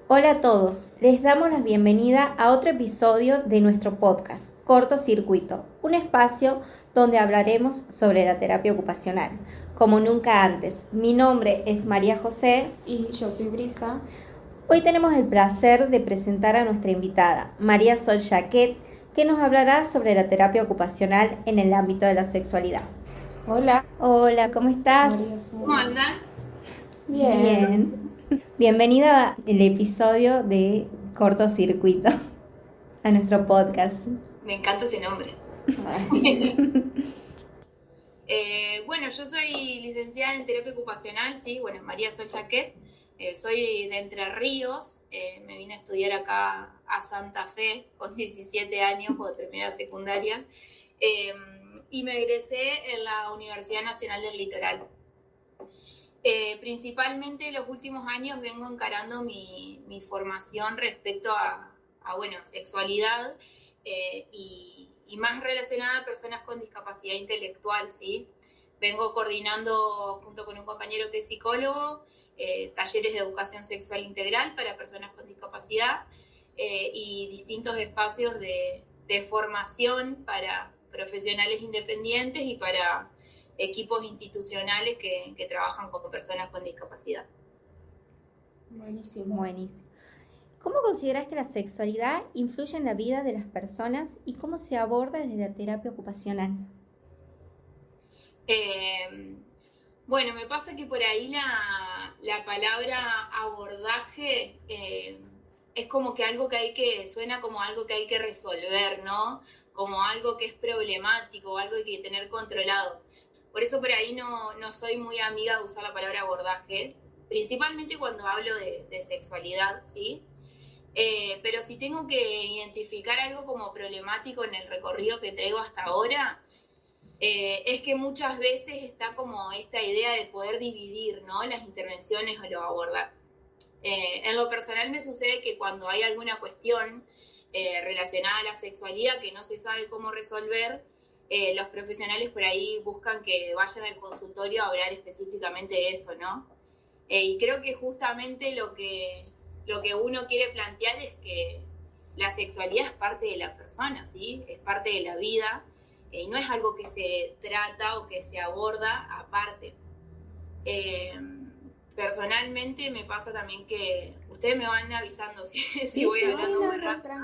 Hola a todos, les damos la bienvenida a otro episodio de nuestro podcast, Cortocircuito, un espacio donde hablaremos sobre la terapia ocupacional, como nunca antes. Mi nombre es María José. Y yo soy Brisa. Hoy tenemos el placer de presentar a nuestra invitada, María Sol Jaquet, que nos hablará sobre la terapia ocupacional en el ámbito de la sexualidad. Hola, Hola, ¿cómo estás? María. ¿Cómo andan? Bien. Bien. Bienvenida al episodio de Cortocircuito, a nuestro podcast. Me encanta ese nombre. Ay, Bueno, yo soy licenciada en terapia ocupacional, sí, bueno, María Sol Chaquet. Soy de Entre Ríos, me vine a estudiar acá a Santa Fe con 17 años cuando terminé la secundaria, eh, y me egresé en la Universidad Nacional del Litoral. Principalmente los últimos años vengo encarando mi formación respecto bueno, sexualidad, y más relacionada a personas con discapacidad intelectual, ¿sí? Vengo coordinando junto con un compañero que es psicólogo, talleres de educación sexual integral para personas con discapacidad, y distintos espacios de formación para profesionales independientes y para equipos institucionales que trabajan con personas con discapacidad. buenísimo. Buenísimo. ¿Cómo consideras que la sexualidad influye en la vida de las personas y cómo se aborda desde la terapia ocupacional? Bueno, me pasa que por ahí la palabra abordaje es como que algo suena como algo que hay que resolver, ¿no? Como algo que es problemático, algo que hay que tener controlado. Por eso por ahí no soy muy amiga de usar la palabra abordaje, principalmente cuando hablo de sexualidad, ¿sí? Pero si tengo que identificar algo como problemático en el recorrido que traigo hasta ahora, es que muchas veces está como esta idea de poder dividir, ¿no?, las intervenciones o los abordajes. En lo personal me sucede que cuando hay alguna cuestión relacionada a la sexualidad que no se sabe cómo resolver, los profesionales por ahí buscan que vayan al consultorio a hablar específicamente de eso, ¿no? Y creo que justamente lo que uno quiere plantear es que la sexualidad es parte de la persona, ¿sí? Es parte de la vida, y no es algo que se trata o que se aborda aparte. Eh, Personalmente me pasa también que ustedes me van avisando si voy hablando muy rápido.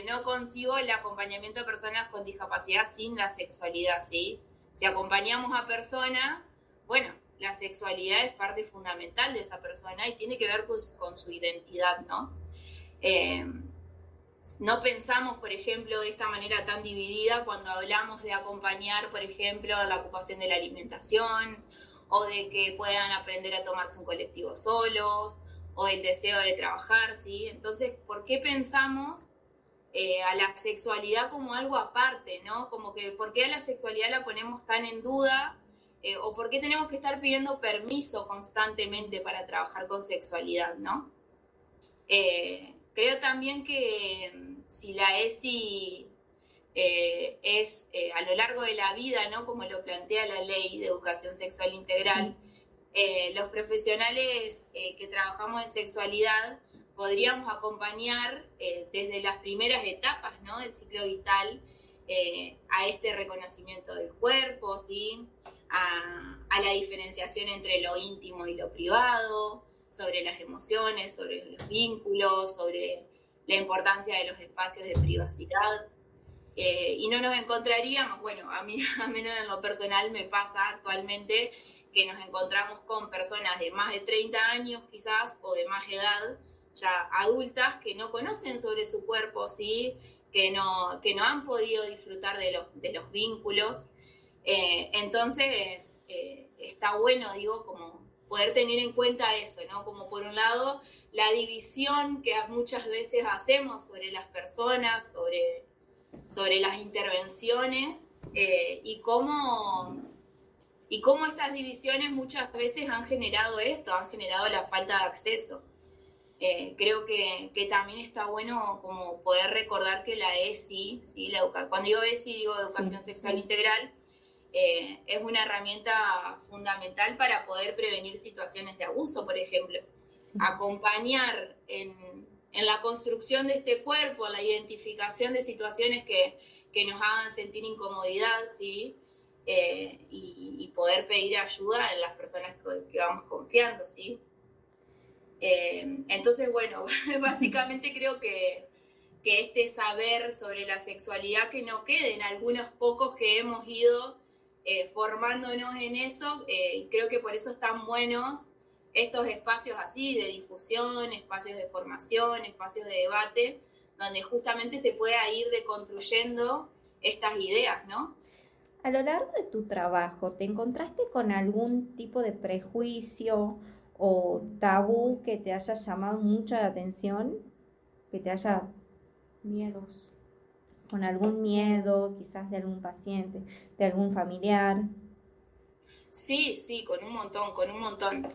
No concibo el acompañamiento de personas con discapacidad sin la sexualidad, ¿sí? Si acompañamos a personas, bueno, la sexualidad es parte fundamental de esa persona y tiene que ver con su identidad, ¿no? Eh, no pensamos, por ejemplo, de esta manera tan dividida cuando hablamos de acompañar, por ejemplo, la ocupación de la alimentación, o de que puedan aprender a tomarse un colectivo solos, o el deseo de trabajar, ¿sí? Entonces, ¿por qué pensamos a la sexualidad como algo aparte, ¿no? Como que, ¿por qué a la sexualidad la ponemos tan en duda? ¿O por qué tenemos que estar pidiendo permiso constantemente para trabajar con sexualidad, ¿no? Creo también que si la ESI es a lo largo de la vida, ¿no?, como lo plantea la ley de educación sexual integral, los profesionales que trabajamos en sexualidad podríamos acompañar desde las primeras etapas, ¿no?, del ciclo vital, a este reconocimiento del cuerpo, ¿sí? A la diferenciación entre lo íntimo y lo privado, sobre las emociones, sobre los vínculos, sobre la importancia de los espacios de privacidad. Y no nos encontraríamos, bueno, a mí, a menos en lo personal me pasa actualmente que nos encontramos con personas de más de 30 años quizás, o de más edad, ya adultas, que no conocen sobre su cuerpo, ¿sí? Que no han podido disfrutar de los vínculos. Entonces, está bueno, digo, como poder tener en cuenta eso, ¿no? Como por un lado, la división que muchas veces hacemos sobre las personas, sobre las intervenciones, y cómo estas divisiones muchas veces han generado esto, han generado la falta de acceso. Creo que también está bueno como poder recordar que la ESI, ¿sí? Cuando digo ESI digo Educación Sexual Integral, es una herramienta fundamental para poder prevenir situaciones de abuso, por ejemplo. acompañar en la construcción de este cuerpo, en la identificación de situaciones que nos hagan sentir incomodidad, ¿sí? Y poder pedir ayuda en las personas que vamos confiando, ¿sí? Entonces, bueno, básicamente creo que este saber sobre la sexualidad que no quede en algunos pocos que hemos ido formándonos en eso, creo que por eso están buenos estos espacios así de difusión, espacios de formación, espacios de debate, donde justamente se pueda ir deconstruyendo estas ideas, ¿no? A lo largo de tu trabajo, ¿te encontraste con algún tipo de prejuicio o tabú que te haya llamado mucho la atención? Que te haya Miedos. con algún miedo, quizás de algún paciente, de algún familiar. Sí, con un montón, con un montón.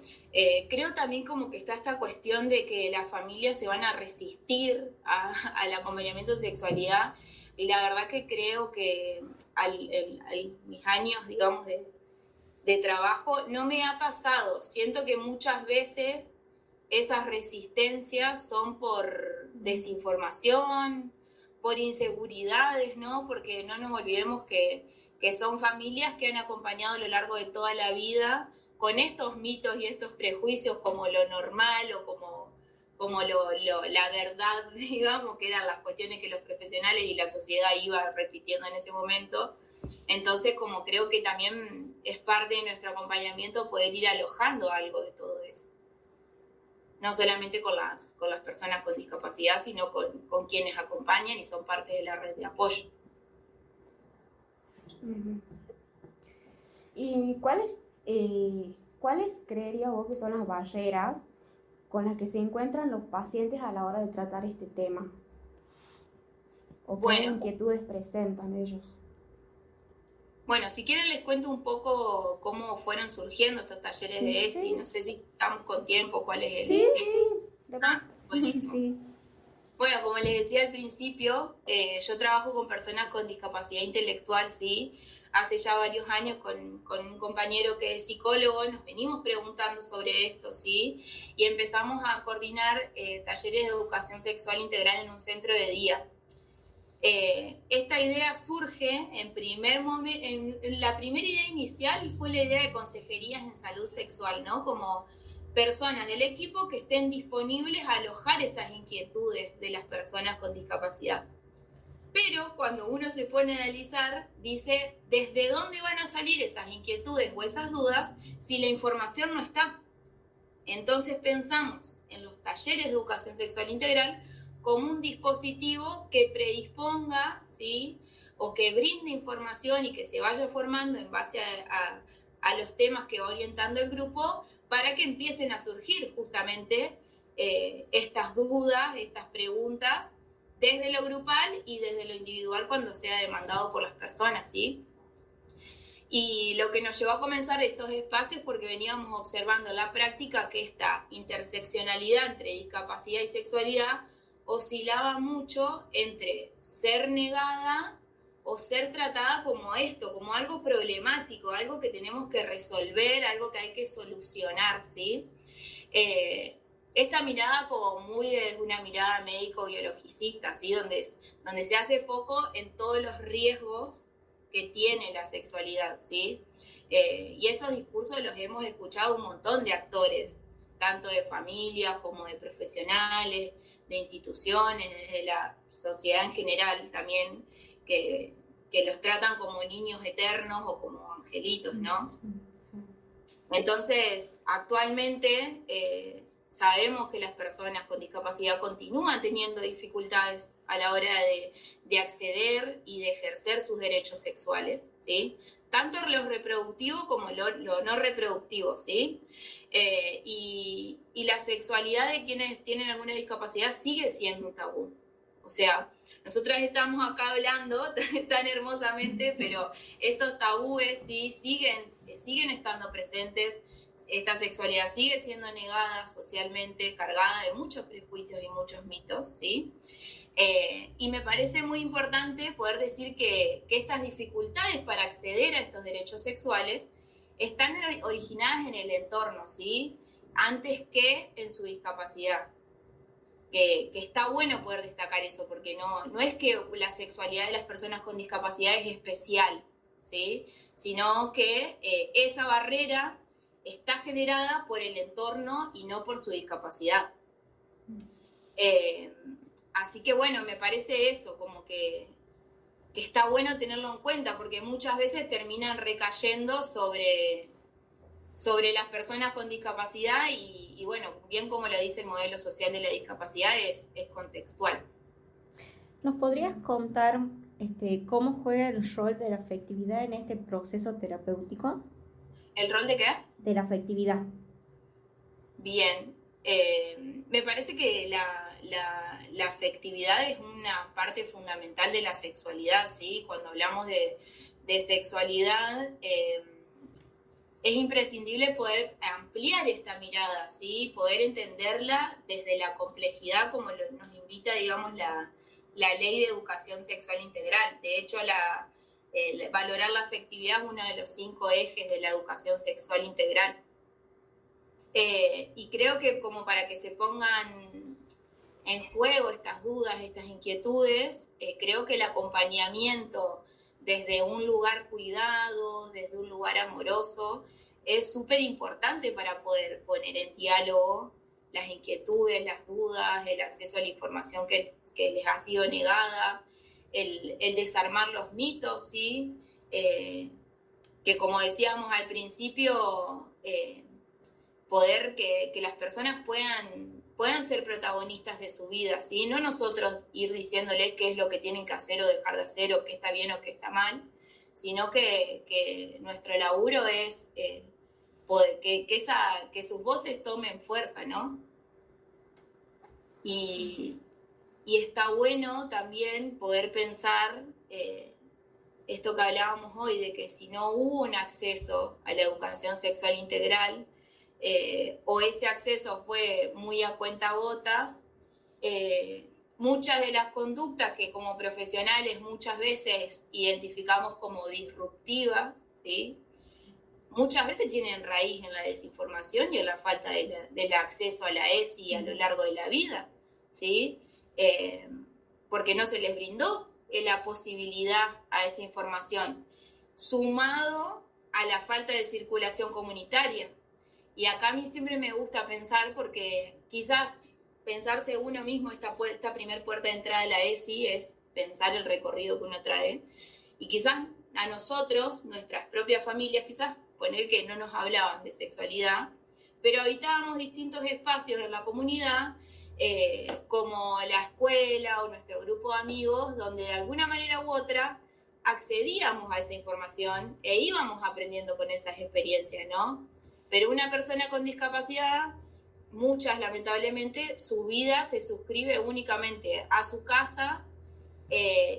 Creo también como que está esta cuestión de que las familias se van a resistir al acompañamiento de sexualidad, y la verdad que creo que mis años, digamos, de trabajo no me ha pasado. Siento que muchas veces esas resistencias son por desinformación, por inseguridades, ¿no? Porque no nos olvidemos que son familias que han acompañado a lo largo de toda la vida con estos mitos y estos prejuicios como lo normal o como la verdad, digamos, que eran las cuestiones que los profesionales y la sociedad iba repitiendo en ese momento. Entonces, como creo que también es parte de nuestro acompañamiento poder ir alojando algo de todo eso. No solamente con las personas con discapacidad, sino con quienes acompañan y son parte de la red de apoyo. Uh-huh. ¿Y cuáles creerías vos que son las barreras con las que se encuentran los pacientes a la hora de tratar este tema? ¿O qué inquietudes presentan ellos? Bueno, si quieren les cuento un poco cómo fueron surgiendo estos talleres de ESI. Sí. No sé si estamos con tiempo, cuál es el... Sí, buenísimo. Sí. Bueno, como les decía al principio, yo trabajo con personas con discapacidad intelectual, ¿sí? Hace ya varios años con un compañero que es psicólogo, nos venimos preguntando sobre esto, ¿sí? Y empezamos a coordinar talleres de educación sexual integral en un centro de día. Esta idea surge en la primera idea inicial fue la idea de consejerías en salud sexual, ¿no? Como personas del equipo que estén disponibles a alojar esas inquietudes de las personas con discapacidad. Pero cuando uno se pone a analizar, dice, ¿desde dónde van a salir esas inquietudes o esas dudas si la información no está? Entonces pensamos en los talleres de educación sexual integral como un dispositivo que predisponga, ¿sí? O que brinde información y que se vaya formando en base a los temas que va orientando el grupo para que empiecen a surgir justamente estas dudas, estas preguntas, desde lo grupal y desde lo individual cuando sea demandado por las personas, ¿sí? Y lo que nos llevó a comenzar estos espacios porque veníamos observando la práctica que esta interseccionalidad entre discapacidad y sexualidad oscilaba mucho entre ser negada o ser tratada como esto, como algo problemático, algo que tenemos que resolver, algo que hay que solucionar, ¿sí? Esta mirada como muy desde una mirada médico-biologicista, ¿sí? Donde se hace foco en todos los riesgos que tiene la sexualidad, ¿sí? Y estos discursos los hemos escuchado un montón de actores, tanto de familias como de profesionales, de instituciones, de la sociedad en general también, que los tratan como niños eternos o como angelitos, ¿no? Entonces, actualmente sabemos que las personas con discapacidad continúan teniendo dificultades a la hora de acceder y de ejercer sus derechos sexuales, ¿sí? Tanto los reproductivos como lo no reproductivo, ¿sí? Y la sexualidad de quienes tienen alguna discapacidad sigue siendo un tabú. O sea, nosotras estamos acá hablando tan hermosamente, pero estos tabúes sí siguen estando presentes. Esta sexualidad sigue siendo negada socialmente, cargada de muchos prejuicios y muchos mitos, ¿sí? Y me parece muy importante poder decir que estas dificultades para acceder a estos derechos sexuales están originadas en el entorno, ¿sí? antes que en su discapacidad. Que está bueno poder destacar eso, porque no es que la sexualidad de las personas con discapacidad es especial, ¿sí? Sino que esa barrera está generada por el entorno y no por su discapacidad. Así que bueno, me parece eso, como que está bueno tenerlo en cuenta, porque muchas veces terminan recayendo sobre las personas con discapacidad y bueno, bien como lo dice el modelo social de la discapacidad, es contextual. ¿Nos podrías contar cómo juega el rol de la afectividad en este proceso terapéutico? ¿El rol de qué? De la afectividad. Bien. Me parece que la afectividad es una parte fundamental de la sexualidad, ¿sí? Cuando hablamos de sexualidad, es imprescindible poder ampliar esta mirada, ¿sí? Poder entenderla desde la complejidad, como nos invita, digamos, la Ley de Educación Sexual Integral. De hecho, valorar la afectividad es uno de los 5 ejes de la educación sexual integral. Y creo que como para que se pongan en juego estas dudas, estas inquietudes, creo que el acompañamiento desde un lugar cuidado, desde un lugar amoroso, es súper importante para poder poner en diálogo las inquietudes, las dudas, el acceso a la información que les ha sido negada, el desarmar los mitos, ¿sí? Que como decíamos al principio, poder que las personas puedan ser protagonistas de su vida, ¿sí? No nosotros ir diciéndoles qué es lo que tienen que hacer o dejar de hacer, o qué está bien o qué está mal, sino que nuestro laburo es que sus voces tomen fuerza, ¿no? Y está bueno también poder pensar esto que hablábamos hoy, de que si no hubo un acceso a la educación sexual integral, o ese acceso fue muy a cuentagotas, muchas de las conductas que como profesionales muchas veces identificamos como disruptivas, ¿sí? Muchas veces tienen raíz en la desinformación y en la falta del acceso a la ESI a lo largo de la vida, ¿sí? Porque no se les brindó la posibilidad a esa información, sumado a la falta de circulación comunitaria. Y acá a mí siempre me gusta pensar, porque quizás pensarse uno mismo esta primer puerta de entrada de la ESI es pensar el recorrido que uno trae. Y quizás a nosotros, nuestras propias familias, quizás poner que no nos hablaban de sexualidad, pero habitábamos distintos espacios en la comunidad, como la escuela o nuestro grupo de amigos, donde de alguna manera u otra accedíamos a esa información e íbamos aprendiendo con esas experiencias, ¿no? Pero una persona con discapacidad, muchas lamentablemente, su vida se suscribe únicamente a su casa,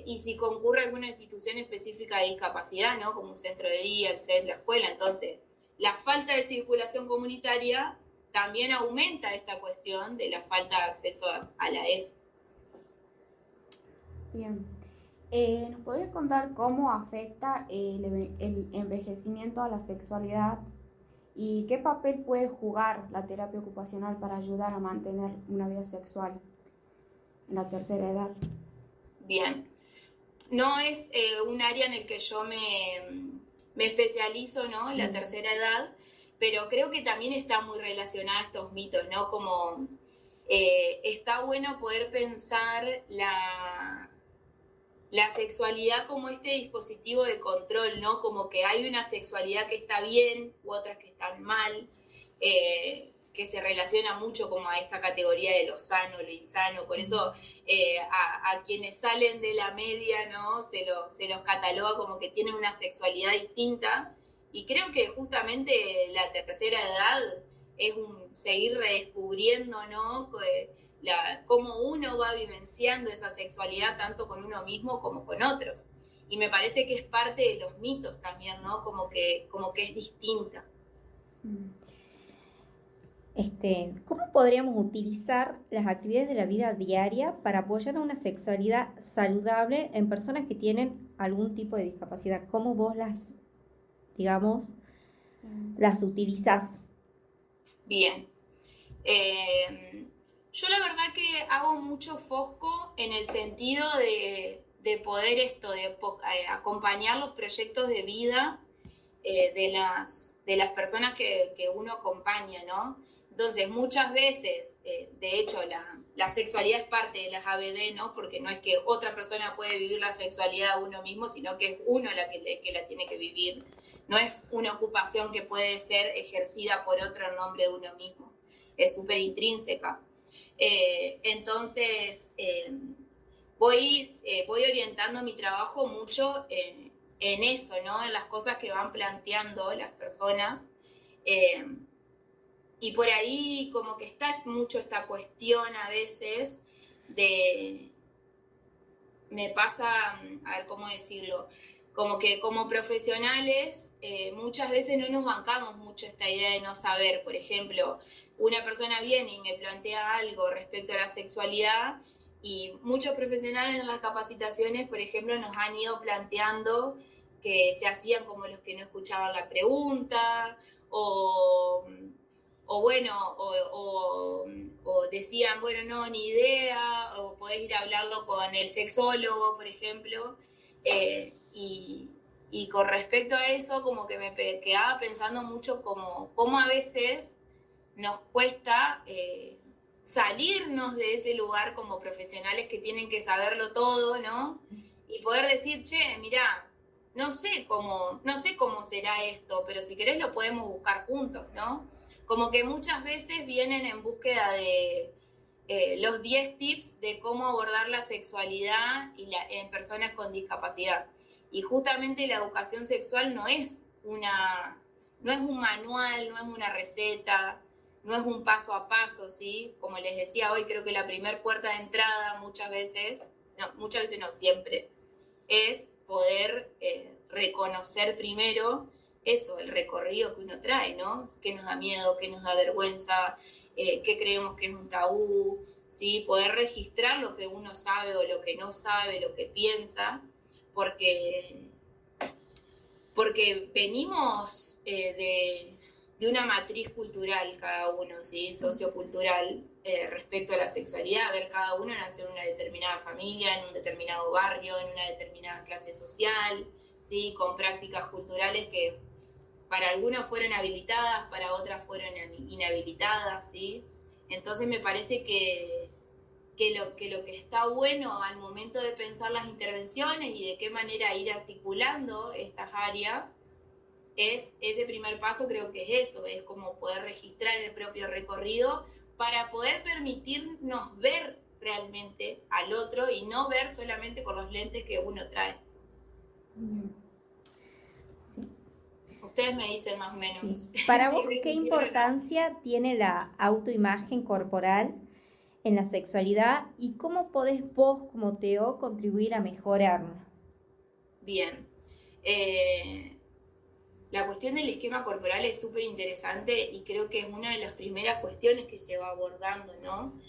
y si concurre a alguna institución específica de discapacidad, ¿no? Como un centro de día, el CED, la escuela. Entonces, la falta de circulación comunitaria también aumenta esta cuestión de la falta de acceso a la ESI. Bien. ¿Nos podrías contar cómo afecta el envejecimiento a la sexualidad y qué papel puede jugar la terapia ocupacional para ayudar a mantener una vida sexual en la tercera edad? Bien. No es un área en el que yo me especializo, ¿no? La tercera edad, pero creo que también está muy relacionada a estos mitos, ¿no? Como está bueno poder pensar la sexualidad como este dispositivo de control, ¿no? Como que hay una sexualidad que está bien u otras que están mal, que se relaciona mucho como a esta categoría de lo sano, lo insano. Por eso a quienes salen de la media, ¿no? Se los cataloga como que tienen una sexualidad distinta. Y creo que justamente la tercera edad es un seguir redescubriendo, ¿no? Cómo uno va vivenciando esa sexualidad tanto con uno mismo como con otros. Y me parece que es parte de los mitos también, ¿no? Como que es distinta. ¿Cómo podríamos utilizar las actividades de la vida diaria para apoyar a una sexualidad saludable en personas que tienen algún tipo de discapacidad? ¿Cómo vos las utilizás? Bien. Yo la verdad que hago mucho foco en el sentido de poder acompañar los proyectos de vida de las personas que uno acompaña, ¿no? Entonces, muchas veces, de hecho, la sexualidad es parte de las ABD, ¿no? Porque no es que otra persona puede vivir la sexualidad uno mismo, sino que es uno que la tiene que vivir. No es una ocupación que puede ser ejercida por otro en nombre de uno mismo. Es súper intrínseca. Entonces, voy orientando mi trabajo mucho en eso, ¿no? En las cosas que van planteando las personas. Y por ahí como que está mucho esta cuestión a veces me pasa, a ver cómo decirlo, como que como profesionales muchas veces no nos bancamos mucho esta idea de no saber. Por ejemplo, una persona viene y me plantea algo respecto a la sexualidad y muchos profesionales en las capacitaciones, por ejemplo, nos han ido planteando que se hacían como los que no escuchaban la pregunta o decían, bueno, no, ni idea, o podés ir a hablarlo con el sexólogo, por ejemplo, y con respecto a eso, como que me quedaba pensando mucho cómo a veces nos cuesta salirnos de ese lugar como profesionales que tienen que saberlo todo, ¿no? Y poder decir, che, mirá, no sé cómo será esto, pero si querés lo podemos buscar juntos, ¿no? Como que muchas veces vienen en búsqueda de los 10 tips de cómo abordar la sexualidad en personas con discapacidad. Y justamente la educación sexual no es un manual, no es una receta, no es un paso a paso, ¿sí? Como les decía hoy, creo que la primer puerta de entrada muchas veces no, siempre, es poder reconocer primero eso, el recorrido que uno trae, ¿no? ¿Qué nos da miedo, qué nos da vergüenza, qué creemos que es un tabú, ¿sí? Poder registrar lo que uno sabe o lo que no sabe, lo que piensa, porque venimos de una matriz cultural cada uno, ¿sí? Sociocultural respecto a la sexualidad. A ver, cada uno nació en una determinada familia, en un determinado barrio, en una determinada clase social, ¿sí? Con prácticas culturales que para algunos fueron habilitadas, para otras fueron inhabilitadas, ¿sí? Entonces me parece que lo que está bueno al momento de pensar las intervenciones y de qué manera ir articulando estas áreas es ese primer paso. Creo que es eso, es como poder registrar el propio recorrido para poder permitirnos ver realmente al otro y no ver solamente con los lentes que uno trae. Sí. Ustedes me dicen más o menos. Sí. Para vos, ¿qué importancia tiene la autoimagen corporal en la sexualidad y cómo podés vos como TO contribuir a mejorarla? Bien. La cuestión del esquema corporal es súper interesante y creo que es una de las primeras cuestiones que se va abordando, ¿no?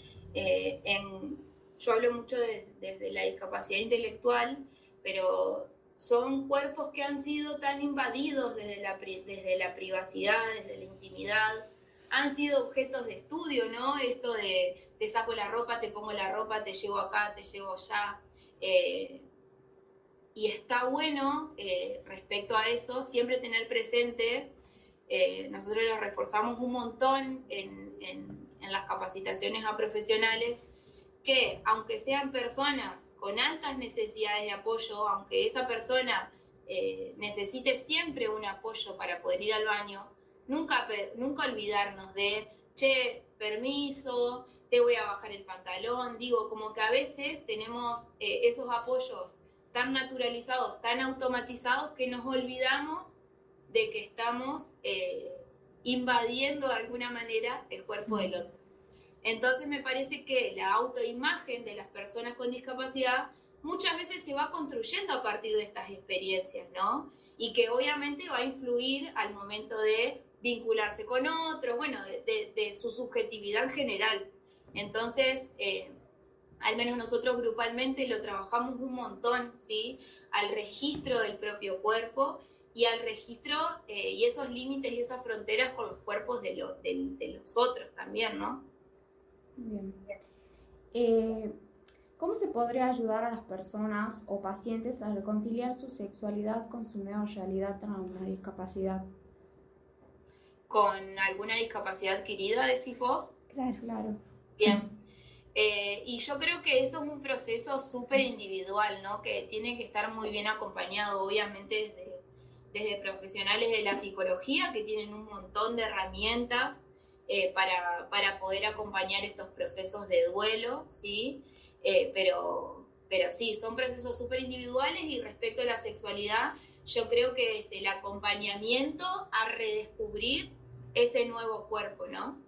Yo hablo mucho desde la discapacidad intelectual, pero son cuerpos que han sido tan invadidos desde la privacidad, desde la intimidad, han sido objetos de estudio, ¿no? Esto de te saco la ropa, te pongo la ropa, te llevo acá, te llevo allá. Y está bueno respecto a eso siempre tener presente, nosotros lo reforzamos un montón en las capacitaciones a profesionales, que aunque sean personas con altas necesidades de apoyo, aunque esa persona necesite siempre un apoyo para poder ir al baño, nunca olvidarnos de, che, permiso, te voy a bajar el pantalón. Digo, como que a veces tenemos esos apoyos tan naturalizados, tan automatizados, que nos olvidamos de que estamos invadiendo de alguna manera el cuerpo del otro. Entonces me parece que la autoimagen de las personas con discapacidad muchas veces se va construyendo a partir de estas experiencias, ¿no? Y que obviamente va a influir al momento de vincularse con otros, bueno, de su subjetividad en general. Entonces, al menos nosotros grupalmente lo trabajamos un montón, ¿sí? Al registro del propio cuerpo y al registro y esos límites y esas fronteras con los cuerpos de los otros también, ¿no? Bien. ¿Cómo se podría ayudar a las personas o pacientes a reconciliar su sexualidad con su nueva realidad tras una discapacidad? ¿Con alguna discapacidad adquirida, decís vos? Claro. Bien. Y yo creo que eso es un proceso súper individual, ¿no? Que tiene que estar muy bien acompañado, obviamente, desde profesionales de la psicología, que tienen un montón de herramientas para poder acompañar estos procesos de duelo, ¿sí? Pero sí, son procesos súper individuales, y respecto a la sexualidad, yo creo que es el acompañamiento a redescubrir ese nuevo cuerpo, ¿no?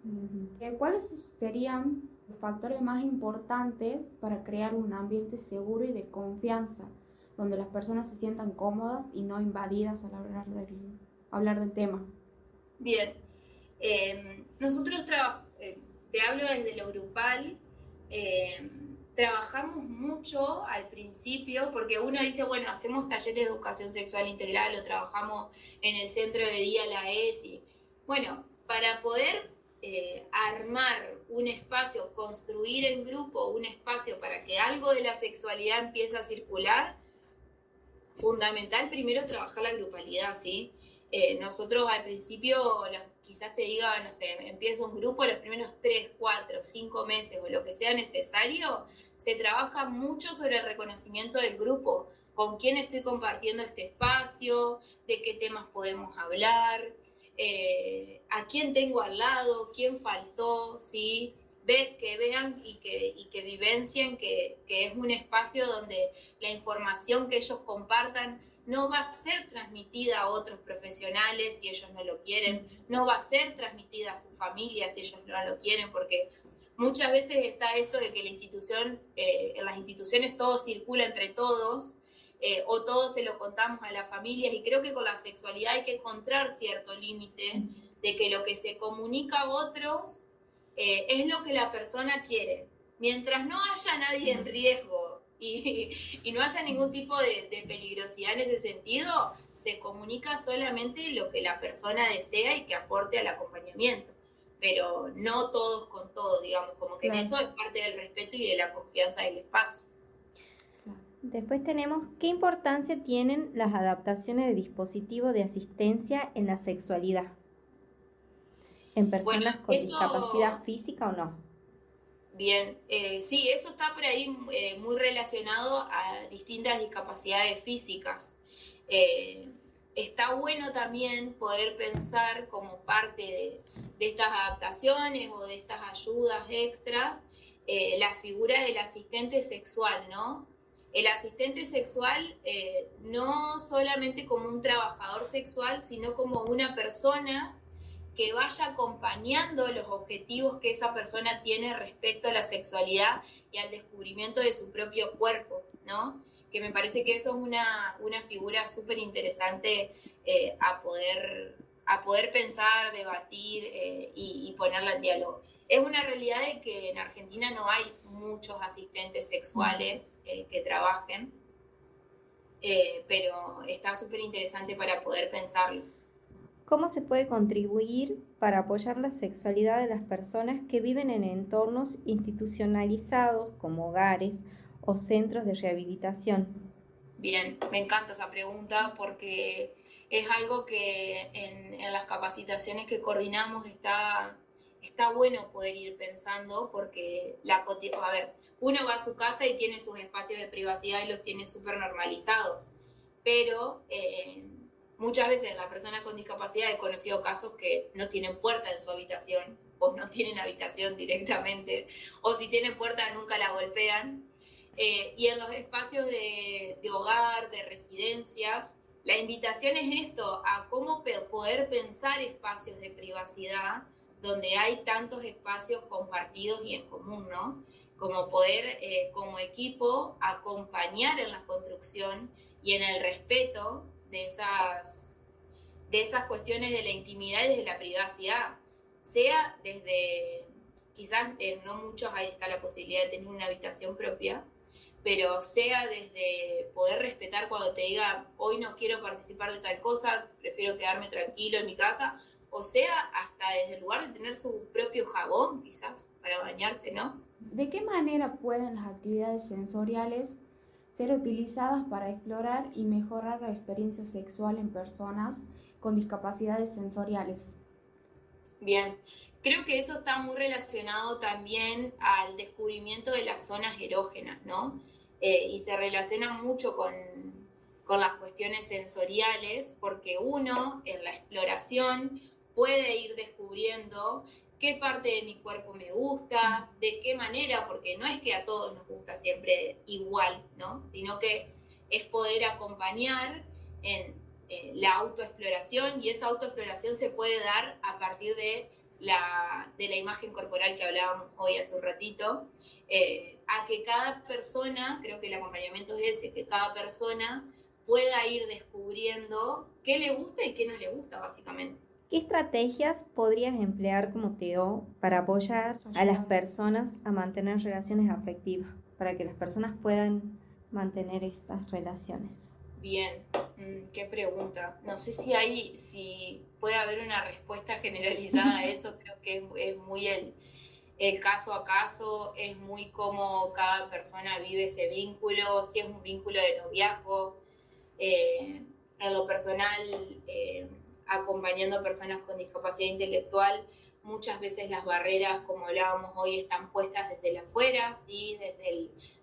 ¿Cuáles serían los factores más importantes para crear un ambiente seguro y de confianza, donde las personas se sientan cómodas y no invadidas al hablar del tema? Bien, nosotros te hablo desde lo grupal, trabajamos mucho al principio, porque uno dice, bueno, hacemos talleres de educación sexual integral o trabajamos en el centro de día, la ESI. Bueno, para poder armar un espacio, construir en grupo un espacio para que algo de la sexualidad empiece a circular, fundamental primero trabajar la grupalidad, ¿sí? Nosotros al principio, quizás te diga, no sé, empiezo un grupo, los primeros 3, 4, 5 meses o lo que sea necesario, se trabaja mucho sobre el reconocimiento del grupo, con quién estoy compartiendo este espacio, de qué temas podemos hablar, a quién tengo al lado, quién faltó, ¿sí? Que vean y que vivencien que es un espacio donde la información que ellos compartan no va a ser transmitida a otros profesionales si ellos no lo quieren, no va a ser transmitida a sus familias si ellos no lo quieren, porque muchas veces está esto de que en las instituciones todo circula entre todos, o todo se lo contamos a las familias, y creo que con la sexualidad hay que encontrar cierto límite de que lo que se comunica a otros es lo que la persona quiere. Mientras no haya nadie en riesgo y no haya ningún tipo de peligrosidad en ese sentido, se comunica solamente lo que la persona desea y que aporte al acompañamiento. Pero no todos con todos, digamos, como que en eso es parte del respeto y de la confianza del espacio. Después tenemos, ¿qué importancia tienen las adaptaciones de dispositivos de asistencia en la sexualidad? ¿En personas con discapacidad física o no? Bien, sí, eso está por ahí muy relacionado a distintas discapacidades físicas. Está bueno también poder pensar como parte de estas adaptaciones o de estas ayudas extras, la figura del asistente sexual, ¿no? El asistente sexual no solamente como un trabajador sexual, sino como una persona que vaya acompañando los objetivos que esa persona tiene respecto a la sexualidad y al descubrimiento de su propio cuerpo, ¿no? Que me parece que eso es una figura súper interesante a poder pensar, debatir y ponerla en diálogo. Es una realidad de que en Argentina no hay muchos asistentes sexuales que trabajen, pero está súper interesante para poder pensarlo. ¿Cómo se puede contribuir para apoyar la sexualidad de las personas que viven en entornos institucionalizados como hogares o centros de rehabilitación? Bien, me encanta esa pregunta porque es algo que en las capacitaciones que coordinamos está bueno poder ir pensando, porque uno va a su casa y tiene sus espacios de privacidad y los tiene súper normalizados, pero muchas veces las personas con discapacidad, he conocido casos que no tienen puerta en su habitación, o no tienen habitación directamente, o si tienen puerta nunca la golpean. Y en los espacios de hogar, de residencias, la invitación es esto, a cómo poder pensar espacios de privacidad donde hay tantos espacios compartidos y en común, ¿no? Como poder, como equipo, acompañar en la construcción y en el respeto de esas cuestiones de la intimidad y de la privacidad, sea desde, quizás no muchos ahí está la posibilidad de tener una habitación propia, pero sea desde poder respetar cuando te diga, hoy no quiero participar de tal cosa, prefiero quedarme tranquilo en mi casa, o sea, hasta desde el lugar de tener su propio jabón, quizás, para bañarse, ¿no? ¿De qué manera pueden las actividades sensoriales ser utilizadas para explorar y mejorar la experiencia sexual en personas con discapacidades sensoriales? Bien, creo que eso está muy relacionado también al descubrimiento de las zonas erógenas, ¿no? Y se relaciona mucho con las cuestiones sensoriales, porque uno en la exploración puede ir descubriendo qué parte de mi cuerpo me gusta, de qué manera, porque no es que a todos nos gusta siempre igual, ¿no? Sino que es poder acompañar en la autoexploración, y esa autoexploración se puede dar a partir de la imagen corporal que hablábamos hoy hace un ratito, a que cada persona, creo que el acompañamiento es ese, que cada persona pueda ir descubriendo qué le gusta y qué no le gusta, básicamente. ¿Qué estrategias podrías emplear como TO para apoyar a las personas a mantener relaciones afectivas, para que las personas puedan mantener estas relaciones? Bien, qué pregunta. No sé si puede haber una respuesta generalizada a eso. Creo que es muy el caso a caso, es muy como cada persona vive ese vínculo, si es un vínculo de noviazgo. En lo personal, acompañando a personas con discapacidad intelectual, muchas veces las barreras, como hablábamos hoy, están puestas desde el afuera, ¿sí?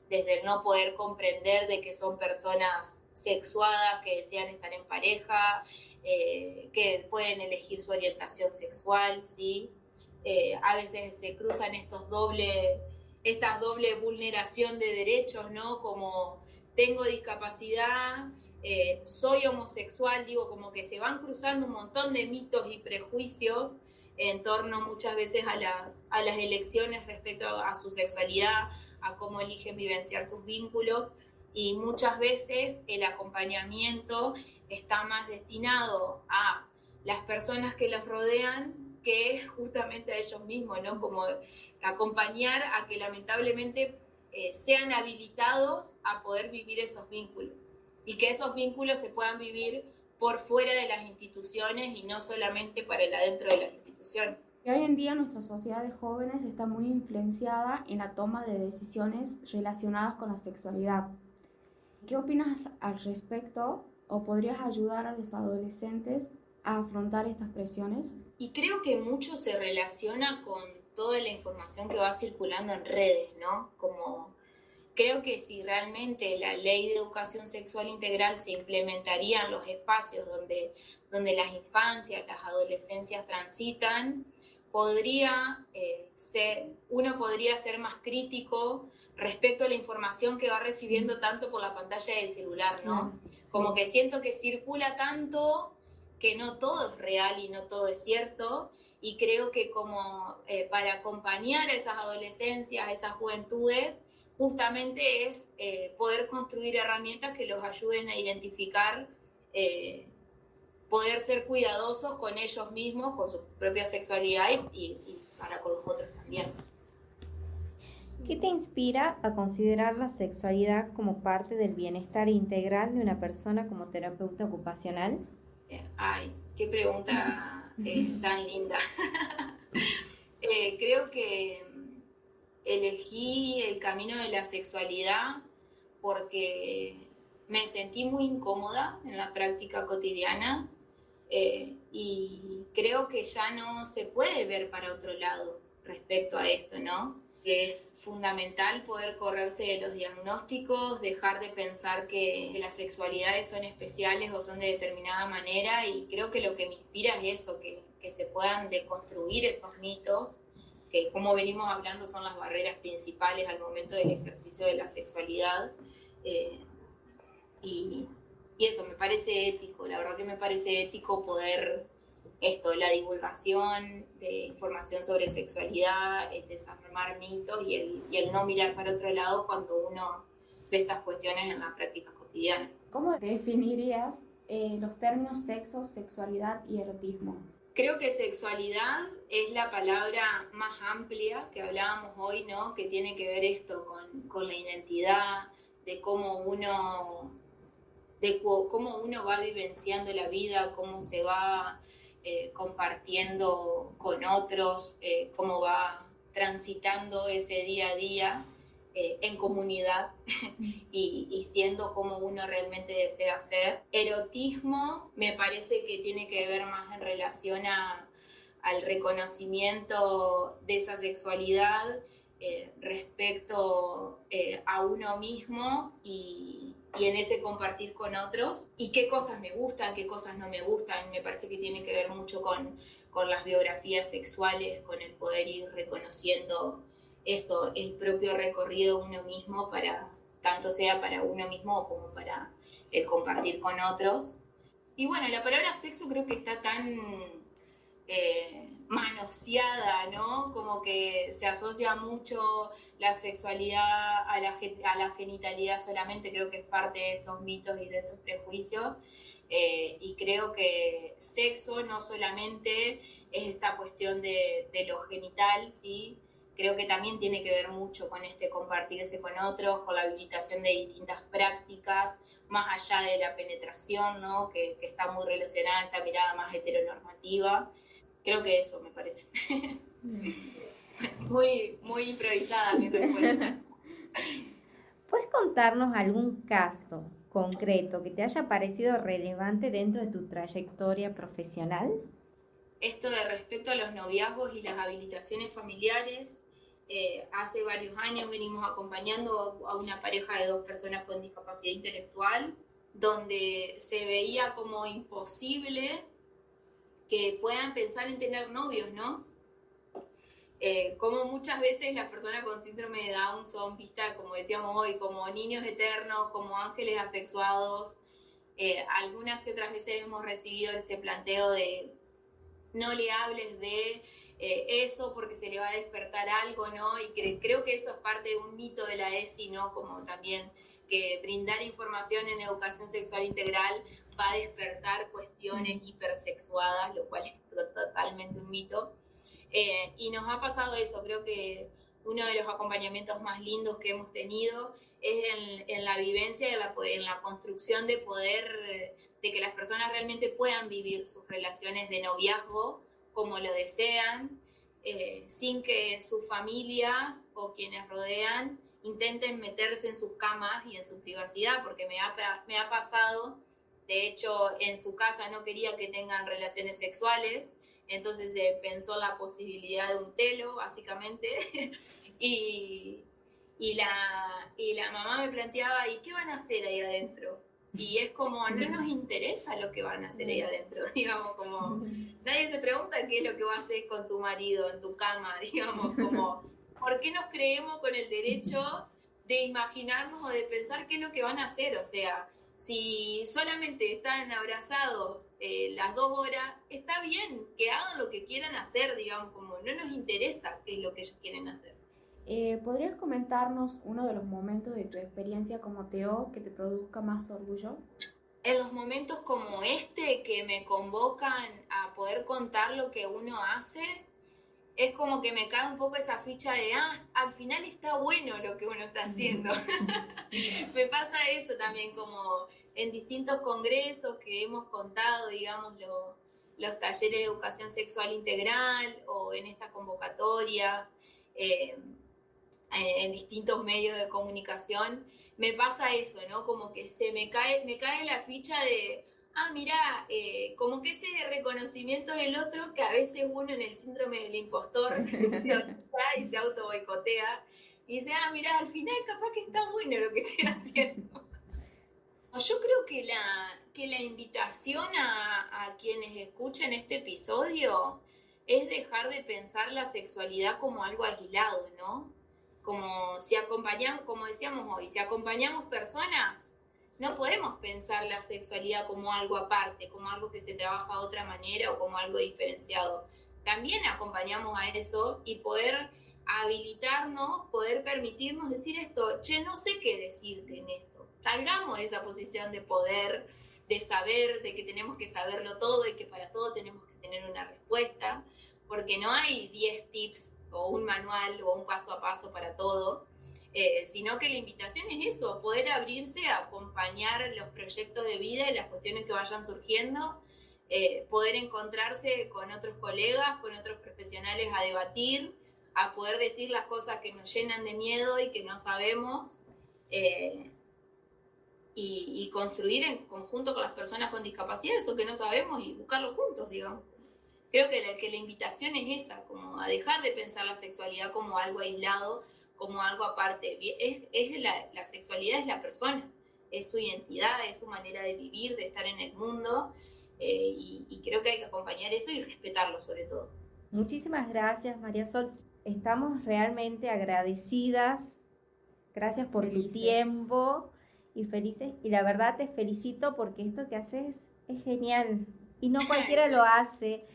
Desde el no poder comprender de que son personas sexuadas, que desean estar en pareja, que pueden elegir su orientación sexual, ¿sí? A veces se cruzan estas doble vulneración de derechos, ¿no? Como tengo discapacidad, soy homosexual, digo, como que se van cruzando un montón de mitos y prejuicios en torno muchas veces a las elecciones respecto a su sexualidad, a cómo eligen vivenciar sus vínculos, y muchas veces el acompañamiento está más destinado a las personas que los rodean que justamente a ellos mismos, ¿no? Como acompañar a que lamentablemente sean habilitados a poder vivir esos vínculos, y que esos vínculos se puedan vivir por fuera de las instituciones y no solamente para el adentro de las instituciones. Y hoy en día nuestra sociedad de jóvenes está muy influenciada en la toma de decisiones relacionadas con la sexualidad. ¿Qué opinas al respecto, o podrías ayudar a los adolescentes a afrontar estas presiones? Y creo que mucho se relaciona con toda la información que va circulando en redes, ¿no? Como creo que si realmente la ley de educación sexual integral se implementaría en los espacios donde las infancias, las adolescencias transitan, uno podría ser más crítico respecto a la información que va recibiendo tanto por la pantalla del celular, ¿no? Como que siento que circula tanto que no todo es real y no todo es cierto, y creo que como para acompañar a esas adolescencias, a esas juventudes, justamente es poder construir herramientas que los ayuden a identificar, poder ser cuidadosos con ellos mismos, con su propia sexualidad y para con los otros también. ¿Qué te inspira a considerar la sexualidad como parte del bienestar integral de una persona como terapeuta ocupacional? Ay, qué pregunta tan linda. Creo que elegí el camino de la sexualidad porque me sentí muy incómoda en la práctica cotidiana, y creo que ya no se puede ver para otro lado respecto a esto, ¿no? Es fundamental poder correrse de los diagnósticos, dejar de pensar que las sexualidades son especiales o son de determinada manera, y creo que lo que me inspira es eso, que se puedan deconstruir esos mitos, que como venimos hablando son las barreras principales al momento del ejercicio de la sexualidad, y eso me parece ético, la verdad que me parece ético poder la divulgación de información sobre sexualidad, el desarmar mitos y el no mirar para otro lado cuando uno ve estas cuestiones en la práctica cotidiana. ¿Cómo definirías los términos sexo, sexualidad y erotismo? Creo que sexualidad es la palabra más amplia que hablábamos hoy, ¿no? Que tiene que ver esto con la identidad, de cómo uno va vivenciando la vida, cómo se va compartiendo con otros, cómo va transitando ese día a día en comunidad y siendo como uno realmente desea ser. Erotismo me parece que tiene que ver más en relación al reconocimiento de esa sexualidad respecto a uno mismo y en ese compartir con otros y qué cosas me gustan, qué cosas no me gustan. Me parece que tiene que ver mucho con las biografías sexuales, con el poder ir reconociendo eso, el propio recorrido de uno mismo, para tanto sea para uno mismo como para el compartir con otros. Y bueno, la palabra sexo creo que está tan manoseada, ¿no? Como que se asocia mucho la sexualidad a la genitalidad solamente. Creo que es parte de estos mitos y de estos prejuicios. Y creo que sexo no solamente es esta cuestión de lo genital, ¿sí? Creo que también tiene que ver mucho con este compartirse con otros, con la habilitación de distintas prácticas, más allá de la penetración, ¿no? Que está muy relacionada a esta mirada más heteronormativa. Creo que eso me parece. Muy improvisada mi respuesta. ¿Puedes contarnos algún caso concreto que te haya parecido relevante dentro de tu trayectoria profesional? Esto de respecto a los noviazgos y las habilitaciones familiares, hace varios años venimos acompañando a una pareja de 2 personas con discapacidad intelectual, donde se veía como imposible que puedan pensar en tener novios, ¿no? Como muchas veces las personas con síndrome de Down son vistas, como decíamos hoy, como niños eternos, como ángeles asexuados. Algunas que otras veces hemos recibido este planteo de no le hables de eso porque se le va a despertar algo, ¿no? Y creo que eso es parte de un mito de la ESI, ¿no? Como también que brindar información en educación sexual integral va a despertar cuestiones hipersexuadas, lo cual es totalmente un mito. Y nos ha pasado eso. Creo que uno de los acompañamientos más lindos que hemos tenido es en la vivencia y en la construcción de poder, de que las personas realmente puedan vivir sus relaciones de noviazgo como lo desean, sin que sus familias o quienes rodean intenten meterse en sus camas y en su privacidad, porque me ha pasado, de hecho, en su casa no quería que tengan relaciones sexuales, entonces se pensó la posibilidad de un telo, básicamente, y la mamá me planteaba, ¿y qué van a hacer ahí adentro? Y es como, no nos interesa lo que van a hacer ahí adentro, digamos, como, nadie se pregunta qué es lo que vas a hacer con tu marido en tu cama, digamos, como, ¿por qué nos creemos con el derecho de imaginarnos o de pensar qué es lo que van a hacer? O sea, si solamente están abrazados las 2 horas, está bien que hagan lo que quieran hacer, digamos, como no nos interesa qué es lo que ellos quieren hacer. ¿Podrías comentarnos uno de los momentos de tu experiencia como TO que te produzca más orgullo? En los momentos como este que me convocan a poder contar lo que uno hace, es como que me cae un poco esa ficha de, al final está bueno lo que uno está haciendo. Me pasa eso también, como en distintos congresos que hemos contado, digamos, los talleres de educación sexual integral o en estas convocatorias, en distintos medios de comunicación, me pasa eso, ¿no? Como que me cae la ficha de, mira, como que ese reconocimiento del otro, que a veces uno en el síndrome del impostor se olvida y se auto boicotea, y dice, mira, al final capaz que está bueno lo que estoy haciendo. Yo creo que la invitación a quienes escuchen este episodio es dejar de pensar la sexualidad como algo aislado, ¿no? Como si acompañamos, como decíamos hoy, si acompañamos personas, no podemos pensar la sexualidad como algo aparte, como algo que se trabaja de otra manera o como algo diferenciado. También acompañamos a eso y poder habilitarnos, poder permitirnos decir esto, no sé qué decirte en esto. Salgamos de esa posición de poder, de saber, de que tenemos que saberlo todo y que para todo tenemos que tener una respuesta, porque no hay 10 tips o un manual o un paso a paso para todo. sino que la invitación es eso, poder abrirse a acompañar los proyectos de vida y las cuestiones que vayan surgiendo, poder encontrarse con otros colegas, con otros profesionales a debatir, a poder decir las cosas que nos llenan de miedo y que no sabemos, y construir en conjunto con las personas con discapacidad eso que no sabemos y buscarlo juntos, digamos. Creo que la invitación es esa, como a dejar de pensar la sexualidad como algo aislado, como algo aparte. La sexualidad es la persona, es su identidad, es su manera de vivir, de estar en el mundo, y creo que hay que acompañar eso y respetarlo sobre todo. Muchísimas gracias, María Sol. Estamos realmente agradecidas. Gracias por tu tiempo y felices. Y la verdad te felicito porque esto que haces es genial y no cualquiera lo hace.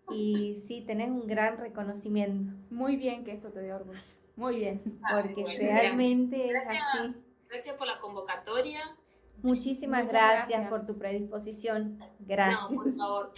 Y sí, tenés un gran reconocimiento. Muy bien que esto te dé orgullo. Muy bien. Porque realmente gracias. Es así. Gracias por la convocatoria. Muchísimas gracias por tu predisposición. Gracias. No, por favor.